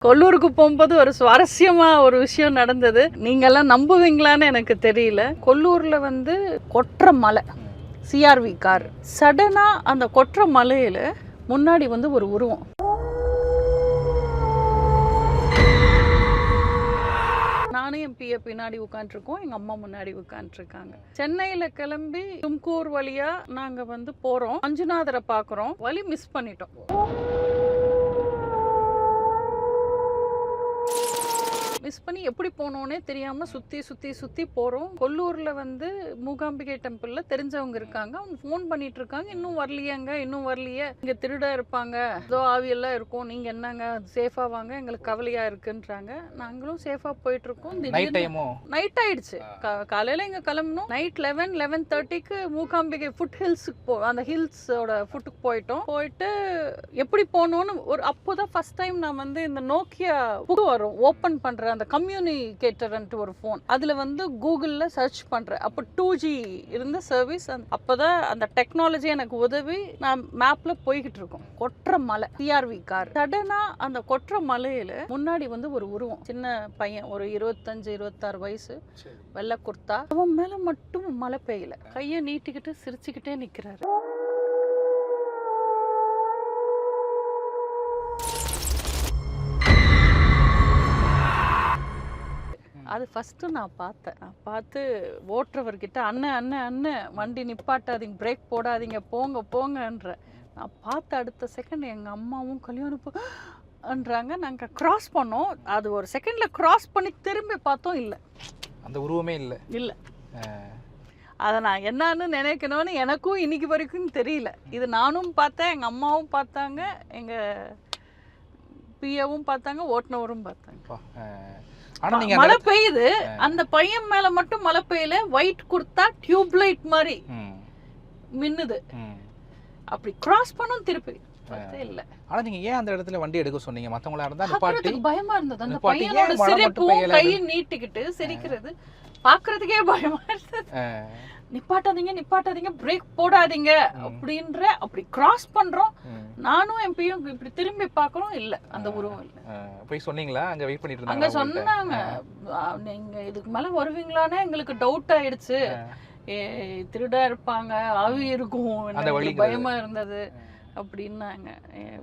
கொல்லூருக்கு போகும்போது ஒரு சுவாரஸ்யமா ஒரு விஷயம் நடந்தது. நீங்கெல்லாம் நம்புவீங்களான்னு எனக்கு தெரியல. கொல்லூர்ல கொற்ற மலை, சிஆர்வி கார் சடனா அந்த கொற்ற மலையில முன்னாடி ஒரு உருவம். நானும் என் பிஏ பின்னாடி உட்காந்துருக்கோம், எங்க அம்மா முன்னாடி உட்காந்துருக்காங்க. சென்னையில கிளம்பி தும்கூர் வழியா நாங்க போறோம். மஞ்சுநாதரை பாக்குறோம், வழி மிஸ் பண்ணிட்டோம். மிஸ் பண்ணி எப்படி போனோன்னே தெரியாம சுத்தி சுத்தி சுத்தி போறோம். கொல்லூர்ல மூகாம்பிகை டெம்பிள்ல தெரிஞ்சவங்க இருக்காங்க. அவங்க ஃபோன் பண்ணிட்டு இருக்காங்க, இன்னும் வரலையாங்க, இன்னும் வரலையே, இங்க திருட இருப்பாங்க, ஏதோ ஆவியெல்லாம் இருக்கும், நீங்க என்னங்க சேஃபா வாங்க, எங்களுக்கு கவலையா இருக்குன்றாங்க. நாங்களும் சேஃபா போயிட்டு இருக்கோம். நைட் ஆயிடுச்சு. காலையில இங்க கிளம்பணும். நைட் 11:30க்கு மூகாம்பிகை ஃபுட் ஹில்ஸுக்கு அந்த ஹில்ஸோட ஃபுட்டுக்கு போயிட்டு எப்படி போனோன்னு அப்போதான் ஃபர்ஸ்ட் டைம் நான் இந்த நோக்கியா வரும் ஓப்பன் பண்ற அந்த கம்யூனிகேட்டர்ன்ட்டு ஒரு ஃபோன், அதுல கூகுள்ல சர்ச் பண்றேன். அப்போ 2G இருந்த சர்வீஸ். அப்பதான் அந்த டெக்னாலஜி எனக்கு உதவி நான் மேப்ல போய்கிட்டு இருக்கோம். கொற்ற மலை, சிஆர்வி கார் சடனா அந்த கொற்ற மலையில முன்னாடி ஒரு உருவம், சின்ன பையன், ஒரு 25-26 வயசு, வெள்ளை குர்த்தா. அவன் மேல மட்டும் மழை பெய்யல, கையை நீட்டிக்கிட்டு சிரிச்சுக்கிட்டே நிக்கிறாரு. அது ஃபஸ்ட்டு நான் பார்த்து ஓட்டுறவர்கிட்ட அண்ணன் அண்ணன் அண்ணன் வண்டி நிப்பாட்டாதீங்க, பிரேக் போடாதீங்க, போங்க போங்கன்ற. நான் பார்த்த அடுத்த செகண்ட் எங்கள் அம்மாவும் கல்யாணம்ன்றாங்க. நாங்கள் கிராஸ் பண்ணோம். அது ஒரு செகண்டில் கிராஸ் பண்ணி திரும்பி பார்த்தோம், இல்லை, அந்த உருவமே இல்லை. அதை நான் என்னன்னு நினைக்கணும்னு எனக்கும் இன்னைக்கு வரைக்கும் தெரியல. இது நானும் பார்த்தேன், எங்கள் அம்மாவும் பார்த்தாங்க, எங்கள் பிஏவும் பார்த்தாங்க, ஓட்டுனவரும் பார்த்தாங்க. மழை பெய்யுது, அந்த பையன் மேல மட்டும் மழை பெய்யல, ஒயிட் குர்த்தா, டியூப் லைட் மாதிரி மின்னுது. அப்படி கிராஸ் பண்ணும் திருப்பி இல்ல. ஆனா நீங்க ஏன் அந்த இடத்துல வண்டி எடுக்க சொன்னீங்க? மத்தவங்களா இருந்தா நிப்பாட்டி பயமா இருந்தது. அந்த பையனோட சிரிப்பும் கையை நீட்டிக்கிட்டு சிரிக்கிறது பாக்குறதுக்கே பயமா இருந்தது. நிப்பாட்டாதீங்க, பிரேக் போடாதீங்க அப்படின்ற. அப்படி கிராஸ் பண்றோம், நானும் என் பையன் இப்படி திரும்பி பாக்குறோம், இல்ல, அந்த உருவம் இல்ல. போய் சொன்னீங்களா? அங்க வெயிட் பண்ணிட்டு இருந்தாங்க. அங்க சொன்னாங்க, நீங்க இதுக்கு மேல வருவீங்களானே எங்களுக்கு டவுட் ஆயிடுச்சு, திருடா இருப்பாங்க, ஆவி இருக்கும், பயமா இருந்தது அப்படின்னாங்க.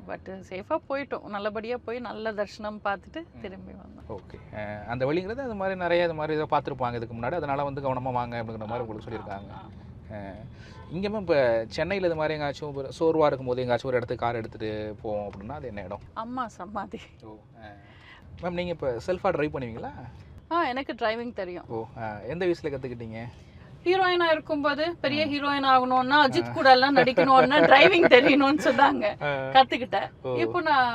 பட் சேஃபா போயிட்டோம், நல்லபடியா போய் நல்ல தரிசனம் பார்த்துட்டு திரும்பி வந்தோம். ஓகே. அந்த வழிங்கிறது அது மாதிரி நிறைய இது மாதிரி இதை பார்த்துருப்பாங்க இதுக்கு முன்னாடி, அதனால கவனமா வாங்க அப்படிங்கிற மாதிரி உங்களுக்கு சொல்லியிருக்காங்க. இங்கேயுமே இப்போ சென்னையில் இது மாதிரி எங்காச்சும் சோர்வாக இருக்கும்போது எங்காச்சும் ஒரு இடத்துக்கு கார் எடுத்துகிட்டு போவோம் அப்படின்னா அது என்ன இடம்? அம்மா சமாதி. ஓ மேம், நீங்கள் இப்போ செல்ஃபாக ட்ரைவ் பண்ணுவீங்களா? எனக்கு டிரைவிங் தெரியும். ஓ எந்த வயசில் கற்றுக்கிட்டீங்க? ஹீரோயினா இருக்கும்போது, பெரிய ஹீரோயின் ஆகணும்னா அஜித் கூட எல்லாம் நடிக்கணும்னா டிரைவிங் தெரியணும்னு சொன்னாங்க, கத்துக்கிட்டேன். இப்போ நான்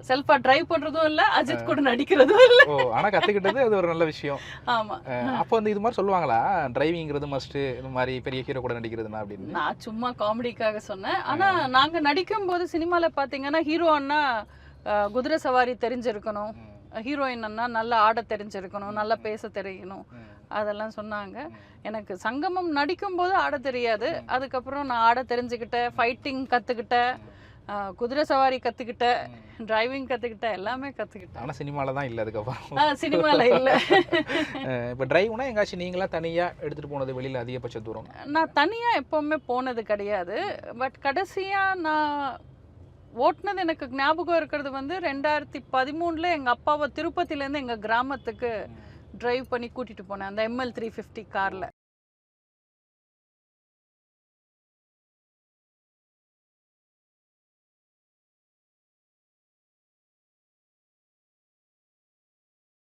செல்ஃபா டிரைவ் பண்றதும் இல்ல, அஜித் கூட நடிக்கிறதும் இல்ல. ஆனா கத்துக்கிட்டது அது ஒரு நல்ல விஷயம். ஆமா. அப்போ இது மாதிரி சொல்லுவாங்களா, டிரைவிங்கிறது மஸ்ட், இந்த மாதிரி பெரிய ஹீரோ கூட நடிக்கிறதுனா அப்படின்னு? நான் சும்மா காமெடிக்காக சொன்னேன். ஆனா நாங்க நடிக்கும் போது சினிமால பாத்தீங்கன்னா ஹீரோன்னா குதிரை சவாரி தெரிஞ்சிருக்கணும், ஹீரோயின் நல்லா ஆட தெரிஞ்சிருக்கணும், நல்லா பேச தெரியணும், அதெல்லாம் சொன்னாங்க. எனக்கு சங்கமம் நடிக்கும் போது ஆட தெரியாது. அதுக்கப்புறம் நான் ஆட தெரிஞ்சுக்கிட்டேன், ஃபைட்டிங் கற்றுக்கிட்டேன், குதிரை சவாரி கற்றுக்கிட்டேன், டிரைவிங் கற்றுக்கிட்டேன், எல்லாமே கற்றுக்கிட்டேன். ஆனால் சினிமாவில் தான் இல்லை. அதுக்கப்புறம் சினிமாவில் இல்லை. இப்போ டிரைவ்னா எங்காச்சும் நீங்களா தனியாக எடுத்துகிட்டு போனது வெளியில் அதிகபட்ச தூரம்? நான் தனியாக எப்போவுமே போனது கிடையாது. பட் கடைசியாக நான் ஓட்டுனது எனக்கு ஞாபகம் இருக்கிறது 2013 எங்கள் அப்பாவை திருப்பதியிலேருந்து எங்கள் கிராமத்துக்கு டிரைவ் பண்ணி கூட்டிகிட்டு போனேன், அந்த ML 350 காரில்.